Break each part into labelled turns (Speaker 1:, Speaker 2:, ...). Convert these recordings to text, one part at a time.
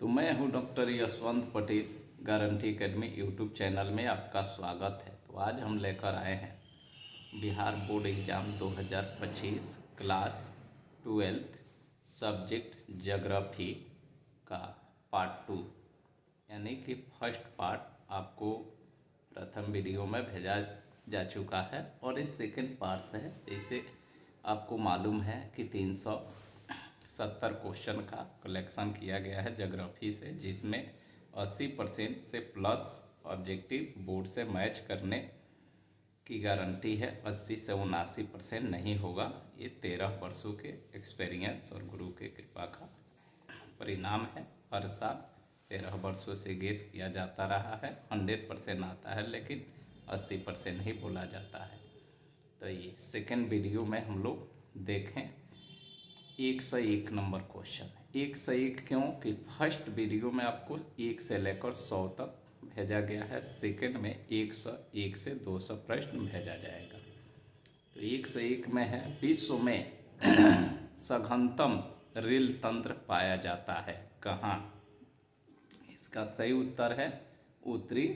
Speaker 1: तो मैं हूं doctor Yashwant Patel. Guarantee academy YouTube channel में आपका स्वागत है। तो आज हम लेकर आए हैं Bihar board exam 2025 class 12th subject geography का पार्ट 2, यानी कि फर्स्ट पार्ट आपको प्रथम वीडियो में भेजा जा चुका है और इस सेकंड पार्ट से है। इसे आपको मालूम है कि 370 क्वेश्चन का कलेक्शन किया गया है ज्योग्राफी से, जिसमें 80% से प्लस ऑब्जेक्टिव बोर्ड से मैच करने की गारंटी है। 80 से 79% नहीं होगा। ये 13 वर्षों के एक्सपीरियंस और गुरु के कृपा का परिणाम है। हर साल 13 वर्षों से गेस किया जाता रहा है। 100% आता है, लेकिन 80% ही बोला जाता है। तो ये सेकेंड वीडियो में हम लोग देखें 101 नंबर क्वेश्चन। 101 क्यों कि फर्स्ट वीडियो में आपको 1 से लेकर 100 तक भेजा गया है, सेकेंड में 101 से 200 प्रश्न भेजा जाएगा। तो 101 में है, विश्व में सघनतम रेल तंत्र पाया जाता है कहाँ? इसका सही उत्तर है उत्तरी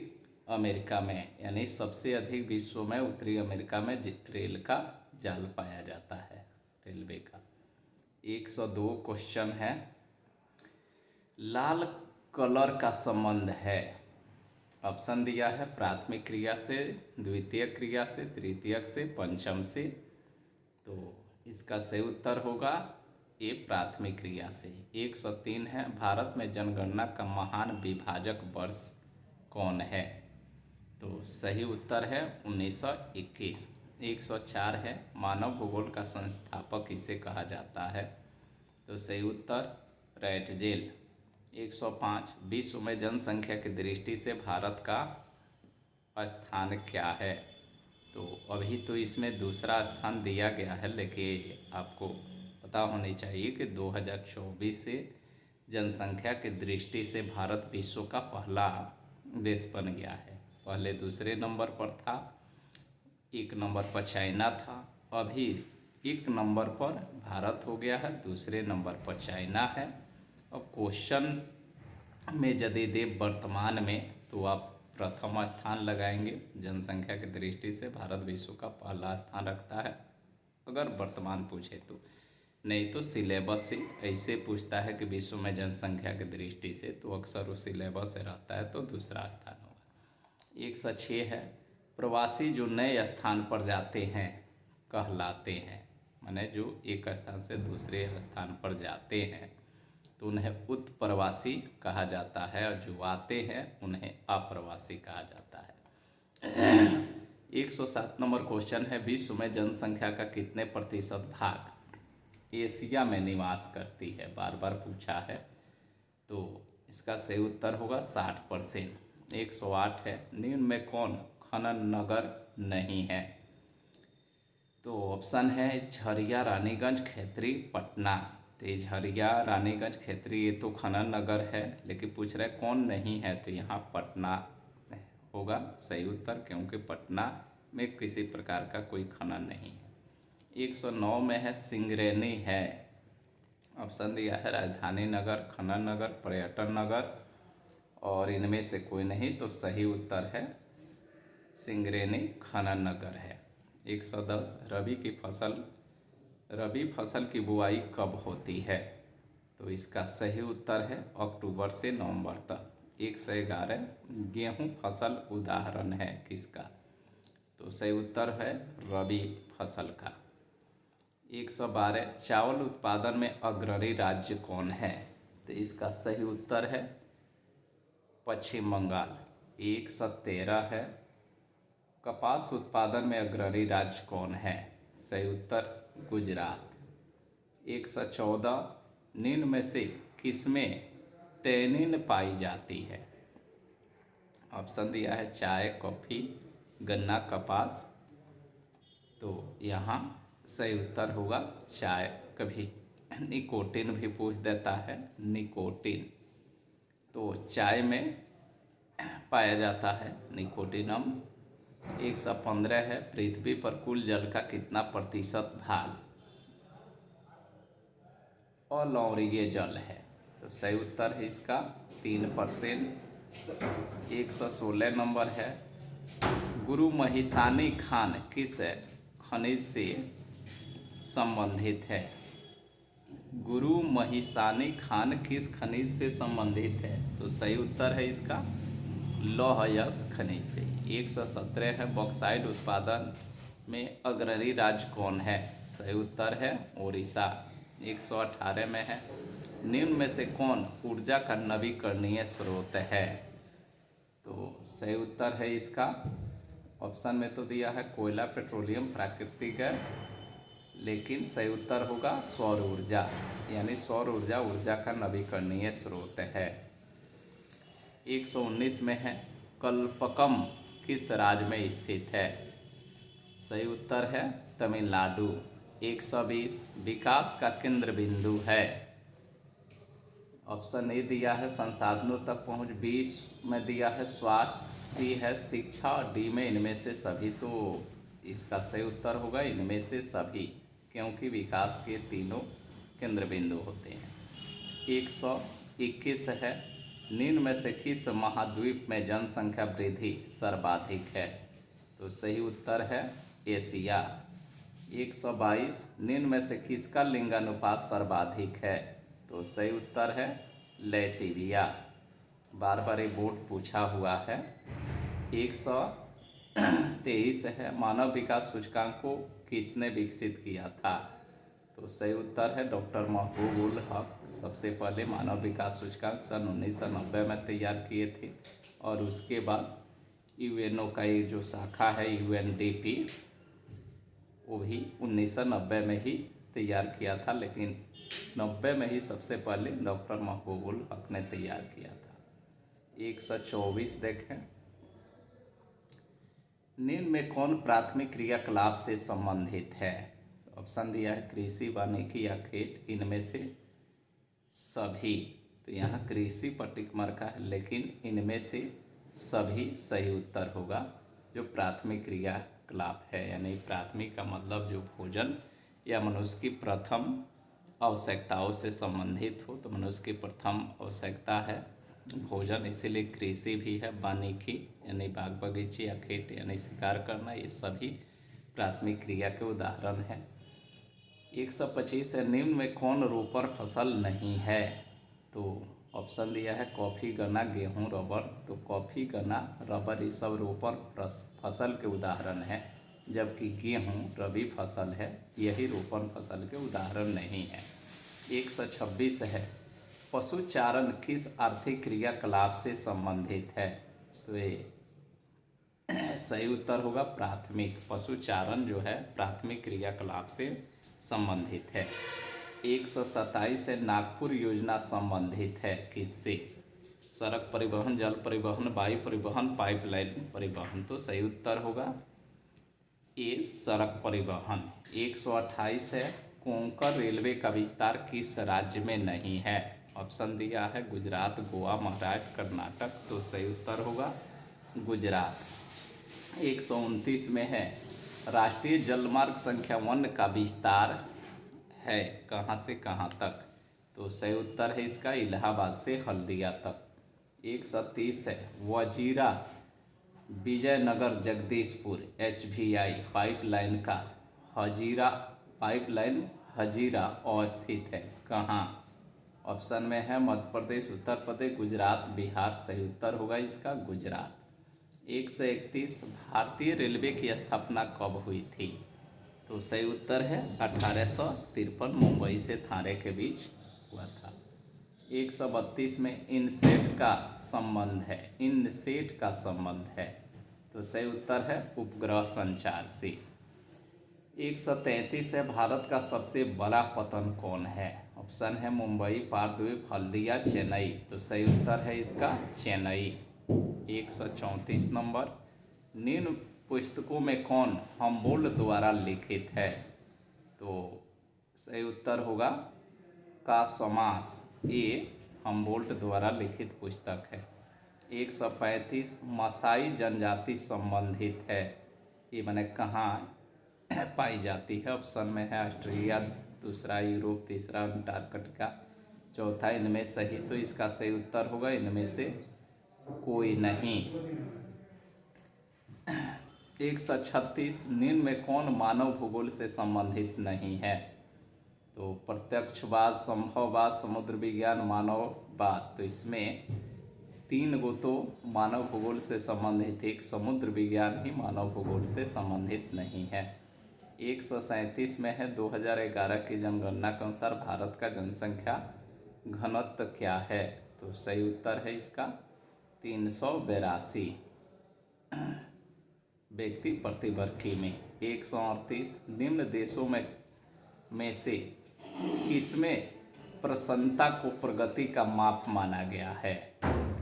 Speaker 1: अमेरिका में, यानी सबसे अधिक विश्व में उत्तरी अमेरिका में रेल का जाल पाया जाता है, रेलवे का। 102 क्वेश्चन है, लाल कलर का संबंध है। ऑप्शन दिया है प्राथमिक क्रिया से, द्वितीय क्रिया से, तृतीयक से, पंचम से। तो इसका सही उत्तर होगा ये प्राथमिक क्रिया से। 103 है, भारत में जनगणना का महान विभाजक वर्ष कौन है? तो सही उत्तर है 1921। 104 है, मानव भूगोल का संस्थापक किसे कहा जाता है? तो सही उत्तर रैटजेल। 105, विश्व में जनसंख्या की दृष्टि से भारत का स्थान क्या है? तो अभी तो इसमें दूसरा स्थान दिया गया है, लेकिन आपको पता होनी चाहिए कि 2024 से जनसंख्या की दृष्टि से भारत विश्व का पहला देश बन गया है। पहले दूसरे नंबर पर था, 1 नंबर पर चाइना था, अभी 1 नंबर पर भारत हो गया है, दूसरे नंबर पर चाइना है। अब क्वेश्चन में यदि दे वर्तमान में, तो आप प्रथम स्थान लगाएंगे। जनसंख्या की दृष्टि से भारत विश्व का पहला स्थान रखता है अगर वर्तमान पूछे तो। नहीं तो सिलेबस से ऐसे पूछता है कि विश्व में जनसंख्या की दृष्टि से, तो अक्सर उस सिलेबस से रहता है, तो दूसरा स्थान होगा। 106 है, प्रवासी जो नए स्थान पर जाते हैं कहलाते हैं, माने जो एक स्थान से दूसरे स्थान पर जाते हैं तो उन्हें उत्प्रवासी कहा जाता है, और जो आते हैं उन्हें अप्रवासी कहा जाता है। 107 नंबर क्वेश्चन है, विश्व में जनसंख्या का कितने प्रतिशत भाग एशिया में निवास करती है? बार बार पूछा है, तो इसका सही उत्तर होगा 60%। 108 है, निम्न में कौन खनन नगर नहीं है? तो ऑप्शन है झरिया, रानीगंज, खैतरी, पटना। तो झरिया, रानीगंज, खैतरी ये तो खनन नगर है, लेकिन पूछ रहे कौन नहीं है, तो यहाँ पटना होगा सही उत्तर, क्योंकि पटना में किसी प्रकार का कोई खनन नहीं है। 109 में है, सिंगरेनी है। ऑप्शन दिया है राजधानी नगर, खनन नगर, पर्यटन नगर, और इनमें से कोई नहीं, तो सही उत्तर है सिंगरेनी खनन नगर है। 110, रबी फसल की बुआई कब होती है? तो इसका सही उत्तर है अक्टूबर से नवंबर तक। 111, गेहूं फसल उदाहरण है किसका? तो सही उत्तर है रबी फसल का। 112, चावल उत्पादन में अग्रणी राज्य कौन है? तो इसका सही उत्तर है पश्चिम बंगाल। 113 है, कपास उत्पादन में अग्रणी राज्य कौन है? सही उत्तर गुजरात। 114, निम्न में से किसमें टैनिन पाई जाती है? ऑप्शन दिया है चाय, कॉफ़ी, गन्ना, कपास। तो यहाँ सही उत्तर होगा चाय। कभी निकोटिन भी पूछ देता है, निकोटिन, तो चाय में पाया जाता है निकोटिनम। 115 है, पृथ्वी पर कुल जल का कितना प्रतिशत भाग अलवणीय जल है? तो तो सही उत्तर है इसका 3%। 116 नंबर है, गुरु महिसानी खान किस खनिज से संबंधित है? गुरु महिसानी खान किस खनिज से संबंधित है? तो सही उत्तर है इसका लौह-अयस्क खनिज से। 117 है, बॉक्साइट उत्पादन में अग्रणी राज्य कौन है? सही उत्तर है ओडिशा। 118 में है, निम्न में से कौन ऊर्जा का नवीकरणीय स्रोत है? तो सही उत्तर है इसका, ऑप्शन में तो दिया है कोयला, पेट्रोलियम, प्राकृतिक गैस, लेकिन सही उत्तर होगा सौर ऊर्जा, यानी सौर ऊर्जा ऊर्जा का नवीकरणीय स्रोत है। 119 में है, कल्पकम किस राज्य में स्थित है? सही उत्तर है तमिलनाडु। 120 विकास का केंद्र बिंदु है? ऑप्शन ए दिया है संसाधनों तक पहुंच, बी में दिया है स्वास्थ्य, सी है शिक्षा और डी में इनमें से सभी। तो इसका सही उत्तर होगा इनमें से सभी, क्योंकि विकास के तीनों केंद्र बिंदु होते हैं। 121 है, निम्न में से किस महाद्वीप में जनसंख्या वृद्धि सर्वाधिक है? तो सही उत्तर है एशिया। 122 निम्न में से किसका लिंगानुपात सर्वाधिक है? तो सही उत्तर है लैटविया। बार बार ये बोर्ड पूछा हुआ है। 123 है, मानव विकास सूचकांक को किसने विकसित किया था? तो सही उत्तर है डॉक्टर महबूब हक। सबसे पहले मानव विकास सूचकांक सन 1990 में तैयार किए थे, और उसके बाद यूएनओ का ये जो शाखा है यूएनडीपी, वो भी 1990 में ही तैयार किया था, लेकिन 90 में ही सबसे पहले डॉक्टर महबूबुल हक ने तैयार किया था। 124 देखें, निम्न में कौन प्राथमिक क्रियाकलाप से संबंधित है? ऑप्शन दिया है कृषि, वानिकी या खेत, इनमें से सभी। तो यहाँ कृषि पर टिक मार का है, लेकिन इनमें से सभी सही उत्तर होगा। जो प्राथमिक क्रियाकलाप है, यानी प्राथमिक का मतलब जो भोजन या मनुष्य की प्रथम आवश्यकताओं से संबंधित हो, तो मनुष्य की प्रथम आवश्यकता है भोजन, इसीलिए कृषि भी है, वानिकी यानी बाग बगीचे या खेत यानी शिकार करना, ये सभी प्राथमिक क्रिया के उदाहरण हैं। 125 है, निम्न में कौन रोपण फसल नहीं है? तो ऑप्शन दिया है कॉफ़ी, गन्ना, गेहूँ, रबर। तो कॉफ़ी, गन्ना, रबर ये सब रोपण फसल के उदाहरण हैं, जबकि गेहूँ रबी फसल है, यही रोपण फसल के उदाहरण नहीं है। 126 है, पशुचारण किस आर्थिक क्रियाकलाप से संबंधित है? तो ये सही उत्तर होगा प्राथमिक। पशुचारण जो है प्राथमिक क्रियाकलाप से संबंधित है। 127 है, नागपुर योजना संबंधित है किससे? सड़क परिवहन, जल परिवहन, वायु परिवहन, पाइपलाइन परिवहन। तो सही उत्तर होगा ये सड़क परिवहन। 128 है, कोंकण रेलवे का विस्तार किस राज्य में नहीं है? ऑप्शन दिया है गुजरात, गोवा, महाराष्ट्र, कर्नाटक। तो सही उत्तर होगा गुजरात। 129 में है, राष्ट्रीय जलमार्ग संख्या 1 का विस्तार है कहाँ से कहाँ तक? तो सही उत्तर है इसका इलाहाबाद से हल्दिया तक। 130 है, वजीरा विजयनगर जगदीशपुर HVI पाइपलाइन का हजीरा पाइपलाइन हजीरा अवस्थित है कहाँ? ऑप्शन में है मध्य प्रदेश, उत्तर प्रदेश, गुजरात, बिहार। सही उत्तर होगा इसका गुजरात। 131 भारतीय रेलवे की स्थापना कब हुई थी? तो सही उत्तर है 1853, मुंबई से थाने के बीच हुआ था। 132 में इनसेट का संबंध है, इनसेट का संबंध है। तो सही उत्तर है उपग्रह संचार से। 133 है, भारत का सबसे बड़ा पतन कौन है? ऑप्शन है मुंबई, पारद्वीप, हल्दिया, चेन्नई। तो सही उत्तर है इसका चेन्नई। 134 नंबर, निम्न पुस्तकों में कौन हम्बोल्ट द्वारा लिखित है? तो सही उत्तर होगा का समास, ये हम्बोल्ट द्वारा लिखित पुस्तक है। 135 मसाई जनजाति संबंधित है, ये मैंने कहाँ पाई जाती है? ऑप्शन में है ऑस्ट्रेलिया, दूसरा यूरोप, तीसरा अंटार्कटिका, चौथा इनमें सही, तो इसका सही उत्तर होगा इनमें से कोई नहीं। 136 निम्न में कौन मानव भूगोल से संबंधित नहीं है? तो प्रत्यक्षवाद, संभववाद, समुद्र विज्ञान, मानववाद। तो इसमें 3 गो तो मानव भूगोल से संबंधित, एक समुद्र विज्ञान ही मानव भूगोल से संबंधित नहीं है। 137 में है 2011 की जनगणना के अनुसार भारत का जनसंख्या घनत्व क्या है? तो सही उत्तर है इसका 382 व्यक्ति प्रति वर्ग किमी। 138 निम्न देशों में से किसमें प्रसन्नता को प्रगति का माप माना गया है?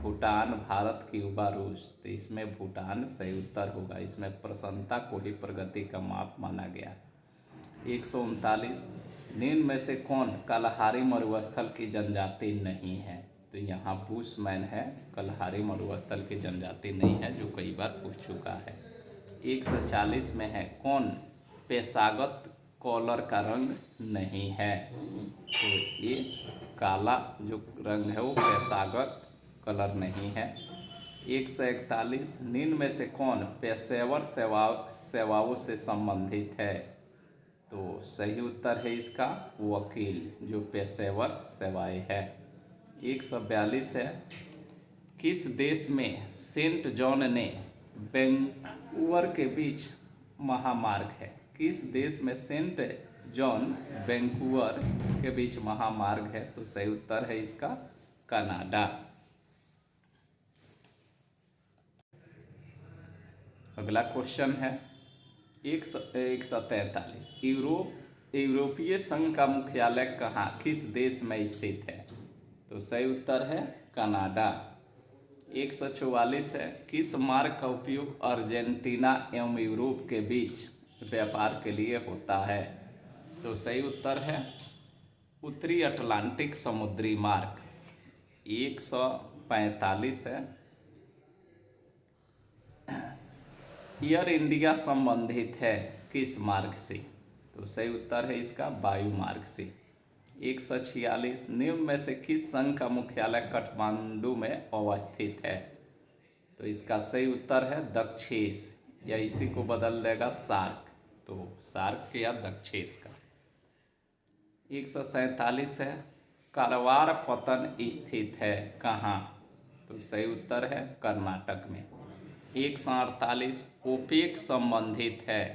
Speaker 1: भूटान, भारत, क्यूबा, रूस। तो इसमें भूटान सही उत्तर होगा, इसमें प्रसन्नता को ही प्रगति का माप माना गया है। 139 निम्न में से कौन कलहारी मरुस्थल की जनजाति नहीं है? तो यहाँ बुशमैन है, कलहारी मरुस्थल की जनजाति नहीं है, जो कई बार पूछ चुका है। 140 में है कौन पेशागत कॉलर का रंग नहीं है? तो ये काला जो रंग है वो पेशागत कलर नहीं है। 141 निम्न में से कौन पेशेवर सेवाओं से संबंधित है? तो सही उत्तर है इसका वकील, जो पेशेवर सेवाएं है। 142 है किस देश में सेंट जॉन ने वैंकूवर के बीच महामार्ग है? किस देश में सेंट जॉन वैंकूवर के बीच महामार्ग है? तो सही उत्तर है इसका कनाडा। अगला क्वेश्चन है 143 यूरोपीय संघ का मुख्यालय कहाँ, किस देश में स्थित है? तो सही उत्तर है कनाडा। 144 है किस मार्ग का उपयोग अर्जेंटीना एवं यूरोप के बीच व्यापार के लिए होता है? तो सही उत्तर है उत्तरी अटलांटिक समुद्री मार्ग। 145 है एयर इंडिया संबंधित है किस मार्ग से? तो सही उत्तर है इसका वायु मार्ग से। 146 निम्न में से किस संघ का मुख्यालय काठमांडू में अवस्थित है? तो इसका सही उत्तर है दक्षेस, या इसी को बदल देगा सार्क, तो सार्क या दक्षेस का। 147 है कारवार पत्तन स्थित है कहाँ? तो सही उत्तर है कर्नाटक में। 148 ओपेक संबंधित है,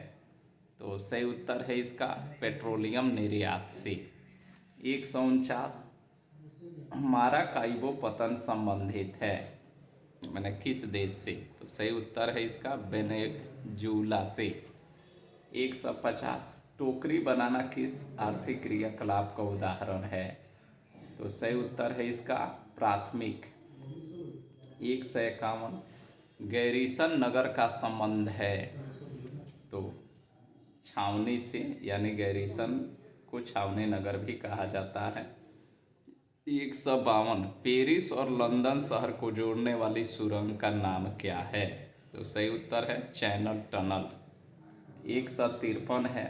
Speaker 1: तो सही उत्तर है इसका पेट्रोलियम निर्यात से। 149 माराकाइबो पतन संबंधित है, मैंने किस देश से? तो सही उत्तर है इसका वेनेजुला से। 150 टोकरी बनाना किस आर्थिक क्रियाकलाप का उदाहरण है? तो सही उत्तर है इसका प्राथमिक। 151 गैरीसन नगर का संबंध है, तो छावनी से, यानी गैरीसन को छावनी नगर भी कहा जाता है। 152 पेरिस और लंदन शहर को जोड़ने वाली सुरंग का नाम क्या है? तो सही उत्तर है चैनल टनल। 153 है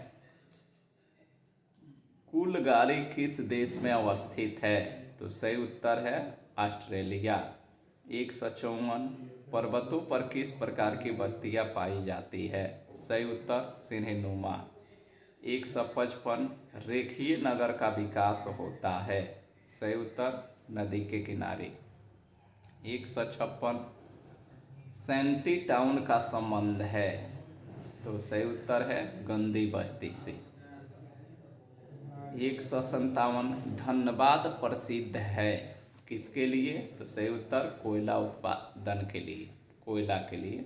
Speaker 1: कुलगारी किस देश में अवस्थित है? तो सही उत्तर है ऑस्ट्रेलिया। 154 पर्वतों पर किस प्रकार की बस्तियां पाई जाती है? सही उत्तर सिंहनुमा। 155 रेखीय नगर का विकास होता है, सही उत्तर नदी के किनारे। 156 सैंटी टाउन का संबंध है, तो सही उत्तर है गंदी बस्ती से। 157 धनबाद प्रसिद्ध है किसके लिए? तो सही उत्तर कोयला उत्पादन के लिए, कोयला के लिए।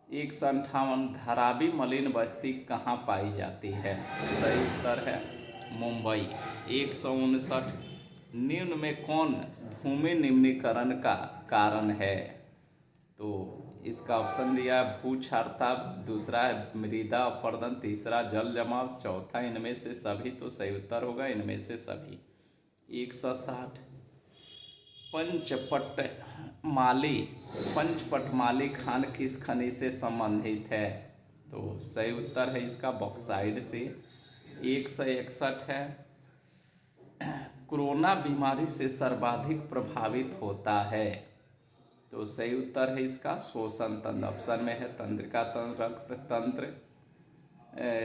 Speaker 1: 158 धारावी मलिन बस्ती कहाँ पाई जाती है? सही उत्तर है मुंबई। 159 निम्न में कौन भूमि निम्नीकरण का कारण है? तो इसका ऑप्शन दिया है भूक्षारता, दूसरा है मृदा अपरदन, तीसरा जल जमाव, चौथा इनमें से सभी। तो सही उत्तर होगा इनमें से सभी। 160 पंचपटमाली खान किस खनिज से संबंधित है? तो सही उत्तर है इसका बॉक्साइड से। 161 है कोरोना बीमारी से सर्वाधिक प्रभावित होता है? तो सही उत्तर है इसका श्वसन तंत्र। ऑप्शन में है तंत्रिका तंत्र, रक्त तंत्र,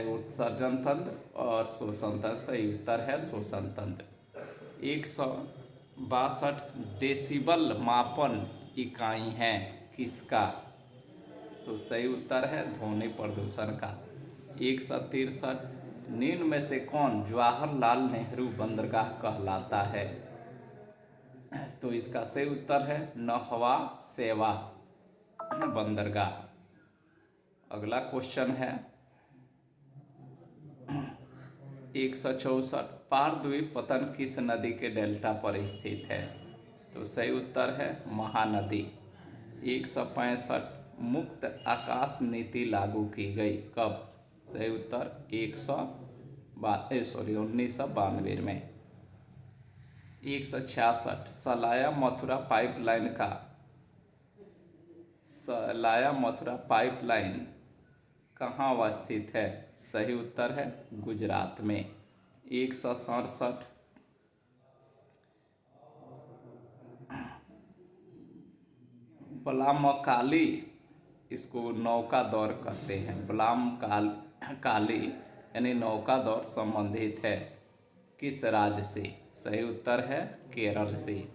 Speaker 1: उत्सर्जन तंत्र और श्वसन तंत्र। सही उत्तर है श्वसन तंत्र। 162 डेसिबल मापन इकाई है किसका? तो सही उत्तर है ध्वनि प्रदूषण का। 163 निम्न में से कौन जवाहरलाल नेहरू बंदरगाह कहलाता है? तो इसका सही उत्तर है नौहवा सेवा बंदरगाह। अगला क्वेश्चन है 164 पारद्वीप पतन किस नदी के डेल्टा पर स्थित है? तो सही उत्तर है महानदी। 165 मुक्त आकाश नीति लागू की गई कब? सही उत्तर 1992 में। 166 सलाया मथुरा पाइपलाइन कहाँ अवस्थित है? सही उत्तर है गुजरात में। 167 बलामकाली, इसको नौका दौर कहते हैं, काली यानी नौका दौर संबंधित है किस राज्य से? सही उत्तर है केरल से।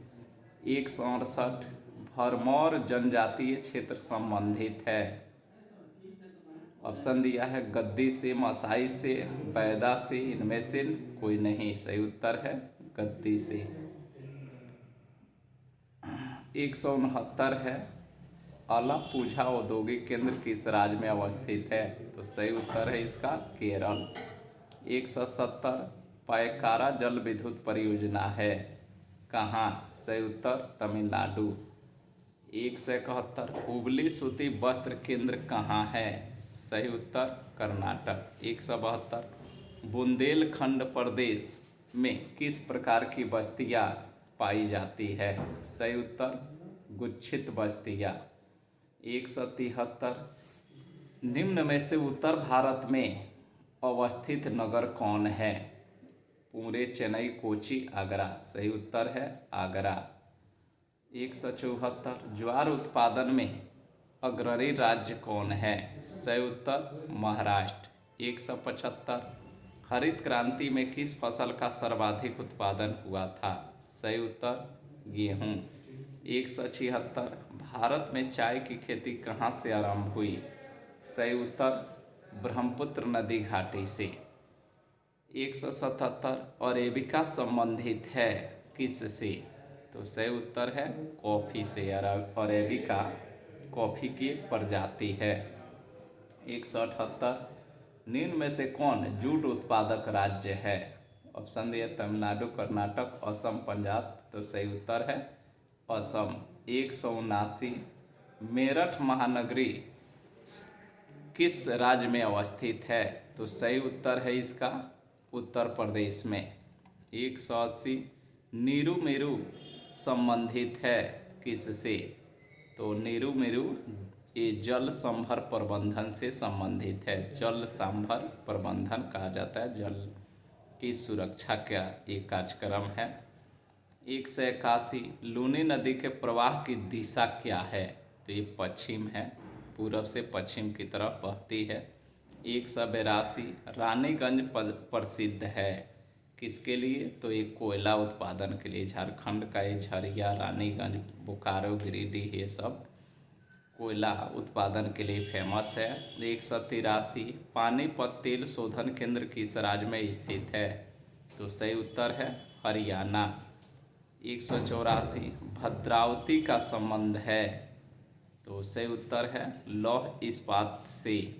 Speaker 1: 168 भरमौर जनजातीय क्षेत्र संबंधित है। ऑप्शन दिया है गद्दी से, मसाई से, बैदा से, इनमें से कोई नहीं। सही उत्तर है गद्दी से। 169 है अलाप्पुझा औद्योगिक केंद्र किस राज्य में अवस्थित है? तो सही उत्तर है इसका केरल। 170 पैकारा जल विद्युत परियोजना है कहाँ? सही उत्तर तमिलनाडु। 171 हुबली सूती वस्त्र केंद्र कहाँ है? सही उत्तर कर्नाटक। 172 बुंदेलखंड प्रदेश में किस प्रकार की बस्तियाँ पाई जाती है? सही उत्तर गुच्छित बस्तियाँ। 173 निम्न में से उत्तर भारत में अवस्थित नगर कौन है? पुणे, चेन्नई, कोची, आगरा। सही उत्तर है आगरा। 174 ज्वार उत्पादन में अग्रणी राज्य कौन है? सही उत्तर महाराष्ट्र। 175 हरित क्रांति में किस फसल का सर्वाधिक उत्पादन हुआ था? सही उत्तर गेहूँ। 176 भारत में चाय की खेती कहाँ से आरंभ हुई? सही उत्तर ब्रह्मपुत्र नदी घाटी से। 177 अरेबिका संबंधित है किससे? तो सही उत्तर है कॉफ़ी से। अरेबिका कॉफ़ी की एक प्रजाति है। 178 निम्न में से कौन जूट उत्पादक राज्य है? ऑप्शन दिए तमिलनाडु, कर्नाटक, असम, पंजाब। तो सही उत्तर है असम। 179 मेरठ महानगरी किस राज्य में अवस्थित है? तो सही उत्तर है इसका उत्तर प्रदेश में। 180 नीरू मेरू संबंधित है किससे? तो नीरू मेरू ये जल संभर प्रबंधन से संबंधित है। जल संभर प्रबंधन कहा जाता है, जल की सुरक्षा का एक कार्यक्रम है। 181 लूनी नदी के प्रवाह की दिशा क्या है? तो ये पश्चिम है, पूरब से पश्चिम की तरफ बहती है। 182 रानीगंज प्रसिद्ध है किसके लिए? तो ये कोयला उत्पादन के लिए। झारखंड का ये झरिया, रानीगंज, बोकारो, गिरिडीह ये सब कोयला उत्पादन के लिए फेमस है। 183 पानीपत तेल शोधन केंद्र किस राज्य में स्थित है? तो सही उत्तर है हरियाणा। 184 भद्रावती का संबंध है? तो सही उत्तर है लौह इस्पात से।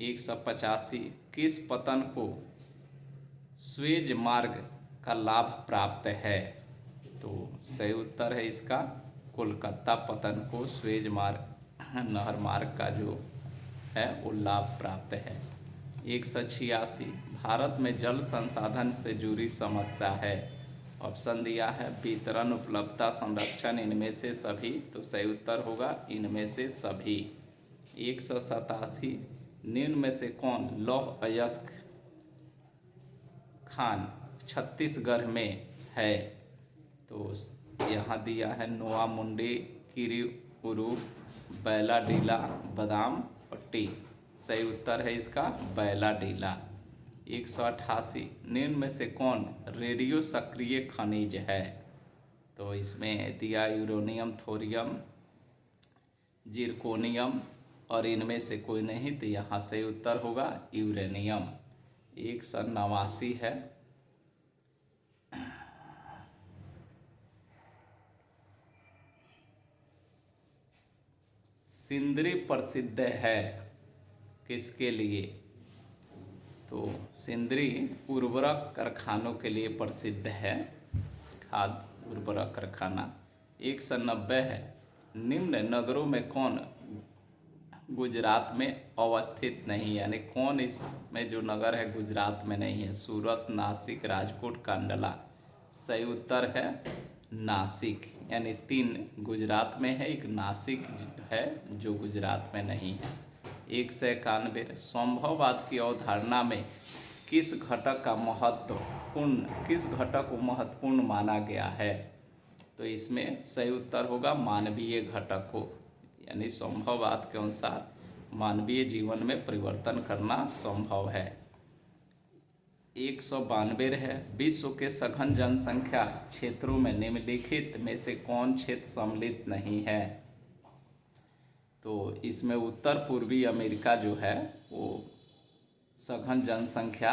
Speaker 1: 185 किस पतन को स्वेज मार्ग का लाभ प्राप्त है? तो सही उत्तर है इसका कोलकाता पतन को स्वेज मार्ग नहर मार्ग का जो है वो लाभ प्राप्त है। 186 भारत में जल संसाधन से जुड़ी समस्या है। ऑप्शन दिया है वितरण, उपलब्धता, संरक्षण, इनमें से सभी। तो सही उत्तर होगा इनमें से सभी। 187 निम्न में से कौन लौह अयस्क खान छत्तीसगढ़ में है। तो यहाँ दिया है नोआ मुंडी, किरीउरु, बैलाडीला, बादाम पट्टी। सही उत्तर है इसका बैलाडीला। 188 निम्न में से कौन रेडियो सक्रिय खनिज है? तो इसमें दिया यूरेनियम, थोरियम, जिरकोनियम और इनमें से कोई नहीं, तो यहाँ से उत्तर होगा यूरेनियम। 189 है। सिंदरी प्रसिद्ध है किसके लिए? तो सिंदरी उर्वरक कारखानों के लिए प्रसिद्ध है, खाद उर्वरक कारखाना। 190 है। निम्न नगरों में कौन गुजरात में अवस्थित नहीं, यानी कौन इसमें जो नगर है गुजरात में नहीं है? सूरत, नासिक, राजकोट, कांडला। सही उत्तर है नासिक, यानी 3 गुजरात में है, एक नासिक है जो गुजरात में नहीं है। 191 संभववाद की अवधारणा में किस घटक को महत्वपूर्ण माना गया है? तो इसमें सही उत्तर होगा मानवीय घटक को, यानी संभववाद के अनुसार मानवीय जीवन में परिवर्तन करना संभव है। 192 है। विश्व के सघन जनसंख्या क्षेत्रों में निम्नलिखित में से कौन क्षेत्र सम्मिलित नहीं है? तो इसमें उत्तर पूर्वी अमेरिका जो है वो सघन जनसंख्या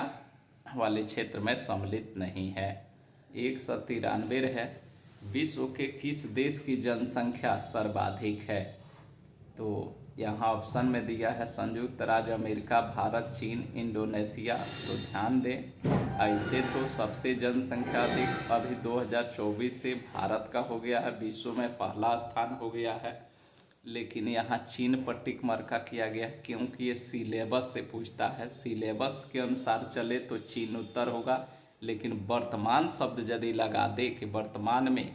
Speaker 1: वाले क्षेत्र में सम्मिलित नहीं है। 193 है। विश्व के किस देश की जनसंख्या सर्वाधिक है? तो यहाँ ऑप्शन में दिया है संयुक्त राज्य अमेरिका, भारत, चीन, इंडोनेशिया। तो ध्यान दें, ऐसे तो सबसे जनसंख्या अधिक अभी 2024 से भारत का हो गया है, विश्व में पहला स्थान हो गया है। लेकिन यहाँ चीन पर टिक मार्का किया गया क्योंकि ये सिलेबस से पूछता है। सिलेबस के अनुसार चले तो चीन उत्तर होगा, लेकिन वर्तमान शब्द यदि लगा दे कि वर्तमान में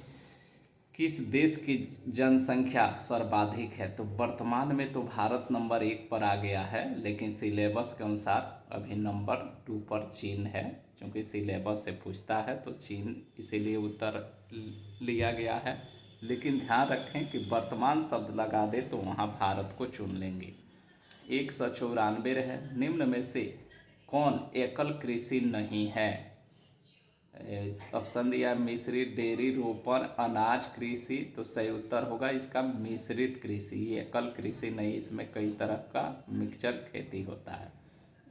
Speaker 1: किस देश की जनसंख्या सर्वाधिक है, तो वर्तमान में तो भारत नंबर 1 पर आ गया है, लेकिन सिलेबस के अनुसार अभी नंबर 2 पर चीन है। क्योंकि सिलेबस से पूछता है तो चीन इसीलिए उत्तर लिया गया है। लेकिन ध्यान रखें कि वर्तमान शब्द लगा दे तो वहाँ भारत को चुन लेंगे। 194 है। निम्न में से कौन एकल कृषि नहीं है? ऑप्शन दिया मिश्रित, डेयरी, रोपण, अनाज कृषि। तो सही उत्तर होगा इसका मिश्रित कृषि, एकल कृषि नहीं, इसमें कई तरह का मिक्सचर खेती होता है।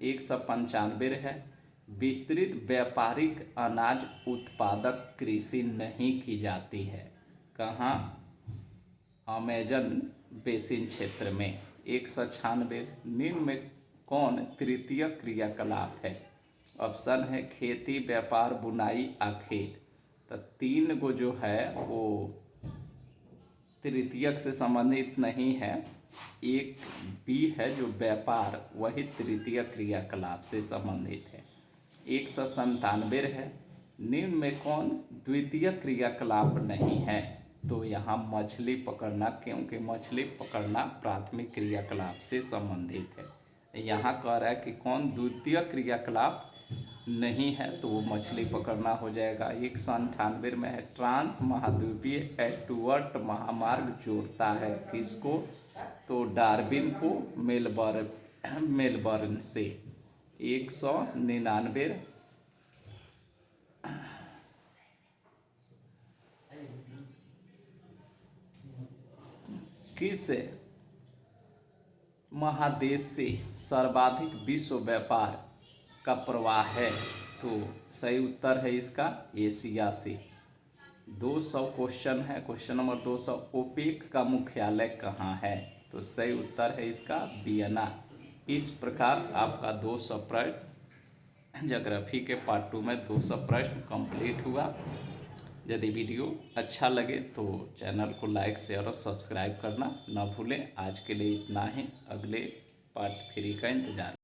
Speaker 1: 195 है। विस्तृत व्यापारिक अनाज उत्पादक कृषि नहीं की जाती है, कहाँ? अमेजन बेसिन क्षेत्र में। 196 निम्न में कौन तृतीय क्रियाकलाप है? ऑप्शन है खेती, व्यापार, बुनाई, आखेट। तो 3 को जो है वो तृतीयक से संबंधित नहीं है। एक बी है जो व्यापार, वही तृतीय क्रियाकलाप से संबंधित है। 197 है। निम्न में कौन द्वितीय क्रियाकलाप नहीं है? तो यहाँ मछली पकड़ना, क्योंकि मछली पकड़ना प्राथमिक क्रियाकलाप से संबंधित है। यहाँ कह रहा है कि कौन द्वितीय क्रियाकलाप नहीं है, तो वो मछली पकड़ना हो जाएगा। 198 में है। ट्रांस महाद्वीपीय एस्टुअर्ट महामार्ग जोड़ता है किसको? तो डार्विन को मेलबर्न से। 199 किस महादेश से सर्वाधिक विश्व व्यापार का प्रवाह है? तो सही उत्तर है इसका एशिया से। 200 क्वेश्चन है। क्वेश्चन नंबर 200 ओपेक का मुख्यालय कहाँ है? तो सही उत्तर है इसका वियना। इस प्रकार आपका 200 प्रश्न ज्योग्राफी के पार्ट 2 में 200 प्रश्न कंप्लीट हुआ। यदि वीडियो अच्छा लगे तो चैनल को लाइक, शेयर और सब्सक्राइब करना न भूलें। आज के लिए इतना ही, अगले पार्ट 3 का इंतज़ार।